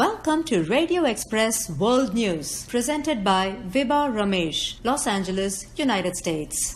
Welcome to Radio Express World News, presented by Vibha Ramesh, Los Angeles, United States.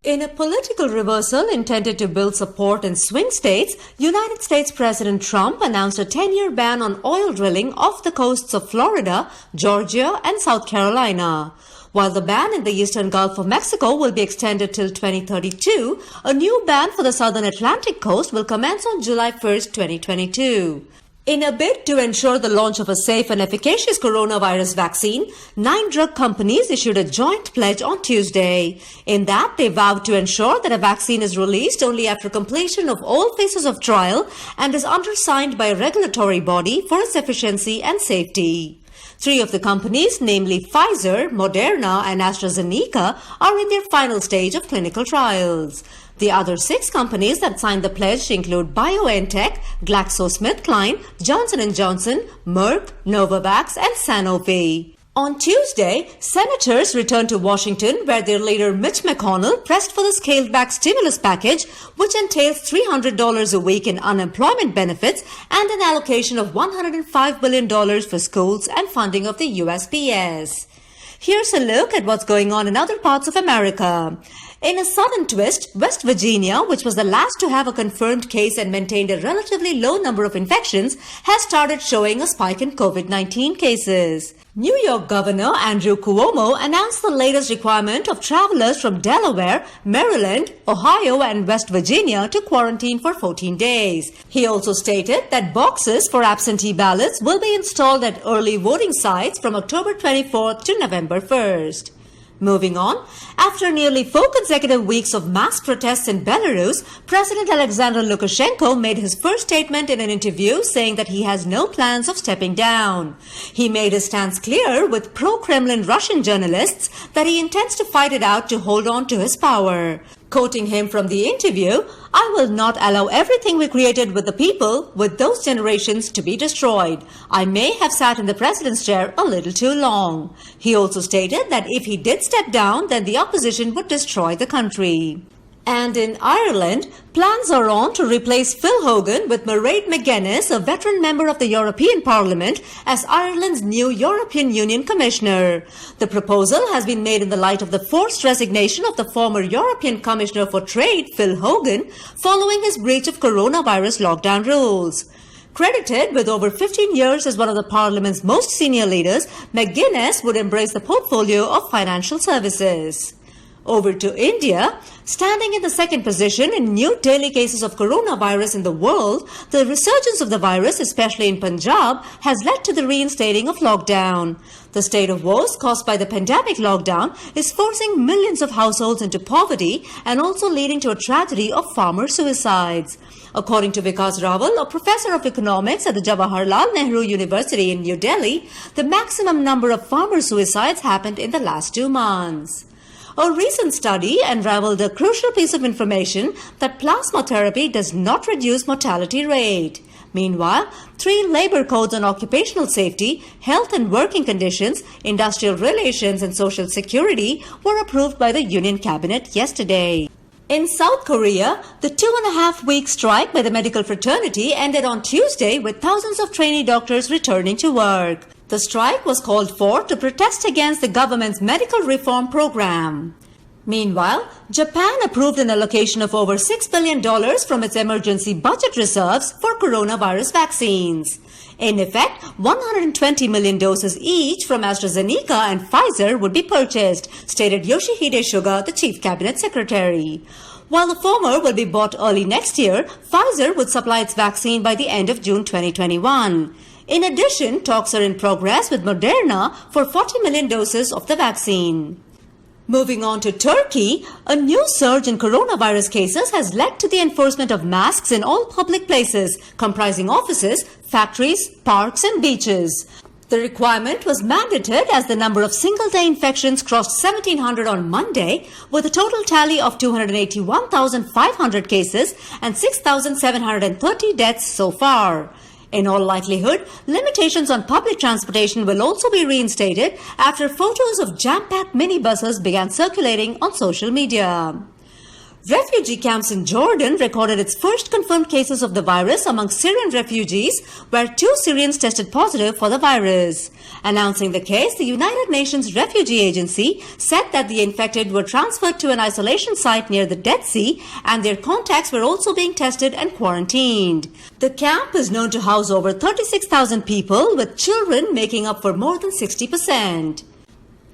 In a political reversal intended to build support in swing states, United States President Trump announced a 10-year ban on oil drilling off the coasts of Florida, Georgia, and South Carolina. While the ban in the eastern Gulf of Mexico will be extended till 2032, a new ban for the southern Atlantic coast will commence on July 1, 2022. In a bid to ensure the launch of a safe and efficacious coronavirus vaccine, 9 drug companies issued a joint pledge on Tuesday. In that, they vowed to ensure that a vaccine is released only after completion of all phases of trial and is undersigned by a regulatory body for its efficiency and safety. 3 of the companies, namely Pfizer, Moderna, and AstraZeneca, are in their final stage of clinical trials. The other 6 companies that signed the pledge include BioNTech, GlaxoSmithKline, Johnson & Johnson, Merck, Novavax, and Sanofi. On Tuesday, senators returned to Washington where their leader Mitch McConnell pressed for the scaled-back stimulus package, which entails $300 a week in unemployment benefits and an allocation of $105 billion for schools and funding of the USPS. Here's a look at what's going on in other parts of America. In a sudden twist, West Virginia, which was the last to have a confirmed case and maintained a relatively low number of infections, has started showing a spike in COVID-19 cases. New York Governor Andrew Cuomo announced the latest requirement of travelers from Delaware, Maryland, Ohio, and West Virginia to quarantine for 14 days. He also stated that boxes for absentee ballots will be installed at early voting sites from October 24th to November 1st. Moving on, after nearly 4 consecutive weeks of mass protests in Belarus, President Alexander Lukashenko made his first statement in an interview saying that he has no plans of stepping down. He made his stance clear with pro-Kremlin Russian journalists that he intends to fight it out to hold on to his power. Quoting him from the interview, "I will not allow everything we created with the people, with those generations, to be destroyed. I may have sat in the president's chair a little too long." He also stated that if he did step down, then the opposition would destroy the country. And in Ireland, plans are on to replace Phil Hogan with Mairead McGuinness, a veteran member of the European Parliament, as Ireland's new European Union Commissioner. The proposal has been made in the light of the forced resignation of the former European Commissioner for Trade, Phil Hogan, following his breach of coronavirus lockdown rules. Credited with over 15 years as one of the Parliament's most senior leaders, McGuinness would embrace the portfolio of financial services. Over to India, standing in the second position in new daily cases of coronavirus in the world, the resurgence of the virus, especially in Punjab, has led to the reinstating of lockdown. The state of woes caused by the pandemic lockdown is forcing millions of households into poverty and also leading to a tragedy of farmer suicides. According to Vikas Rawal, a professor of economics at the Jawaharlal Nehru University in New Delhi, the maximum number of farmer suicides happened in the last 2 months. A recent study unraveled a crucial piece of information that plasma therapy does not reduce mortality rate. Meanwhile, 3 labor codes on occupational safety, health and working conditions, industrial relations, and social security were approved by the Union Cabinet yesterday. In South Korea, the 2.5-week strike by the medical fraternity ended on Tuesday with thousands of trainee doctors returning to work. The strike was called for to protest against the government's medical reform program. Meanwhile, Japan approved an allocation of over $6 billion from its emergency budget reserves for coronavirus vaccines. In effect, 120 million doses each from AstraZeneca and Pfizer would be purchased, stated Yoshihide Suga, the chief cabinet secretary. While the former will be bought early next year, Pfizer would supply its vaccine by the end of June 2021. In addition, talks are in progress with Moderna for 40 million doses of the vaccine. Moving on to Turkey, a new surge in coronavirus cases has led to the enforcement of masks in all public places, comprising offices, factories, parks, and beaches. The requirement was mandated as the number of single-day infections crossed 1,700 on Monday, with a total tally of 281,500 cases and 6,730 deaths so far. In all likelihood, limitations on public transportation will also be reinstated after photos of jam-packed minibuses began circulating on social media. Refugee camps in Jordan recorded its first confirmed cases of the virus among Syrian refugees, where 2 Syrians tested positive for the virus. Announcing the case, the United Nations Refugee Agency said that the infected were transferred to an isolation site near the Dead Sea and their contacts were also being tested and quarantined. The camp is known to house over 36,000 people, with children making up for more than 60%.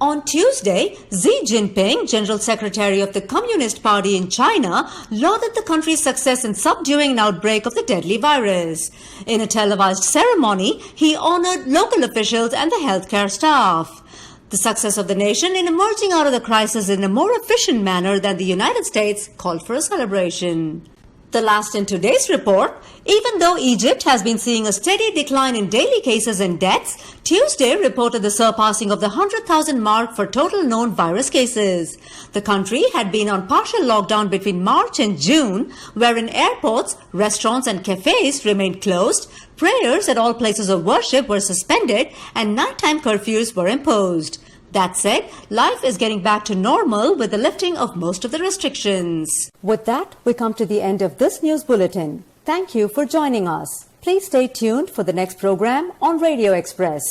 On Tuesday, Xi Jinping, General Secretary of the Communist Party in China, lauded the country's success in subduing an outbreak of the deadly virus. In a televised ceremony, he honored local officials and the healthcare staff. The success of the nation in emerging out of the crisis in a more efficient manner than the United States called for a celebration. The last in today's report, even though Egypt has been seeing a steady decline in daily cases and deaths, Tuesday reported the surpassing of the 100,000 mark for total known virus cases. The country had been on partial lockdown between March and June, wherein airports, restaurants and cafes remained closed, prayers at all places of worship were suspended, and nighttime curfews were imposed. That said, life is getting back to normal with the lifting of most of the restrictions. With that, we come to the end of this news bulletin. Thank you for joining us. Please stay tuned for the next program on Radio Express.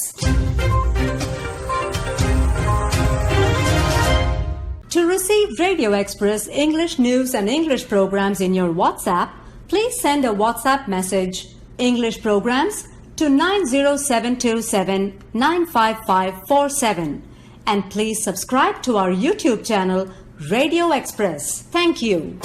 To receive Radio Express English news and English programs in your WhatsApp, please send a WhatsApp message, English programs, to 90727 95547. And please subscribe to our YouTube channel, Radio Express. Thank you.